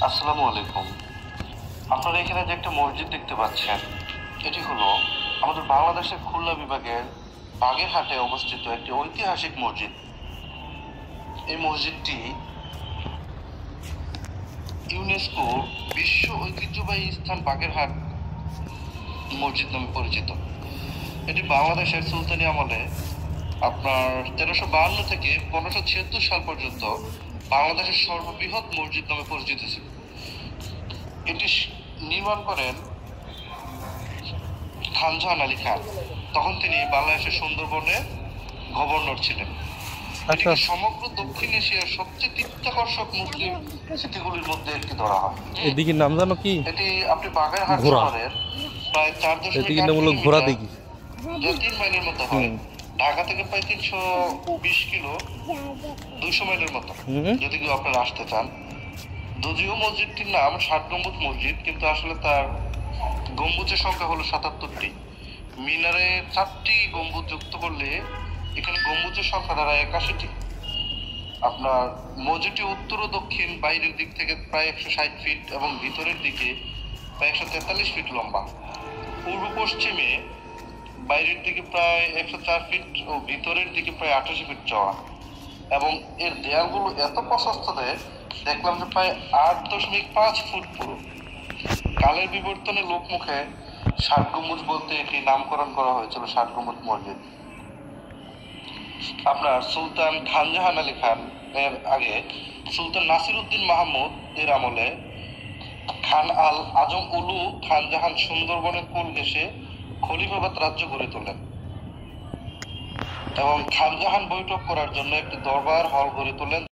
আসসালামু আলাইকুম। আপনারা এখানে যে একটা মসজিদ দেখতে পাচ্ছেন, এটি হলো আমাদের বাংলাদেশের খুলনা বিভাগের বাগেরহাটে অবস্থিত একটি ঐতিহাসিক মসজিদ। এই মসজিদটি ইউনেস্কো বিশ্ব ঐতিহ্যবাহী স্থান বাগেরহাট মসজিদ নামে পরিচিত। এটি বাংলাদেশের সুলতানি আমলে আপনার 1352 থেকে 1576 সাল পর্যন্ত বাংলাদেশের সর্ববৃহৎ মসজিদ নামে পরিচিত ছিল। এটি নির্মাণ করেন খানজাহান আলী খান। তখন তিনি বাংলাদেশের সুন্দরবনের গভর্নর ছিলেন। আচ্ছা, এটিকে সমগ্র দক্ষিণ এশিয়ার সবচেয়ে চিত্তাকর্ষক মুসলিম স্মৃতিগুলির মধ্যে একটি ধরা হয়। এদিকে নাম জানো কি? এটি আপনি বাগেরহাট ঘোড়া। শহরের প্রায় 4.8 এদিকে নাম হলো ঘোড়া দিঘি। যা 3 মাইলের মতো হয়। ঢাকা থেকে প্রায় 320 কিলো, 200 মাইলের মতো যদি কেউ আপনারা আসতে চান। যদিও মসজিদটির নাম 60 গম্বুজ মসজিদ, কিন্তু আসলে তার গম্বুজের সংখ্যা হলো 77টি। মিনারে 4টি গম্বুজ যুক্ত করলে এখানে গম্বুজের সংখ্যা দাঁড়ায় 81টি। আপনার মসজিদটি উত্তর ও দক্ষিণ বাইরের দিক থেকে প্রায় 160 ফিট এবং ভিতরের দিকে প্রায় 143 ফিট লম্বা। পূর্ব পশ্চিমে বাইরের দিকে প্রায় 104 ফিট ও ভিতরের দিকে প্রায় 88 ফিট চওড়া। এবং এর দেয়ালগুলো এত প্রশস্ত যে দেখলাম যে প্রায় 8.5 ফুট পুরো। কালের বিবর্তনে লোকমুখে 60 গম্বুজ বলতে এটি নামকরণ করা হয়েছিল 60 গম্বুজ মসজিদ। আপনার সুলতান খানজাহান আলী খান এর আগে সুলতান নাসির উদ্দিন মাহমুদ এর আমলে খান আল আজম উলু খানজাহান সুন্দরবনের কোল ঘেঁষে খলিফাবাদ রাজ্য গড়ে তোলেন এবং খানজাহান বৈঠক করার জন্য একটি দরবার হল গড়ে তোলেন।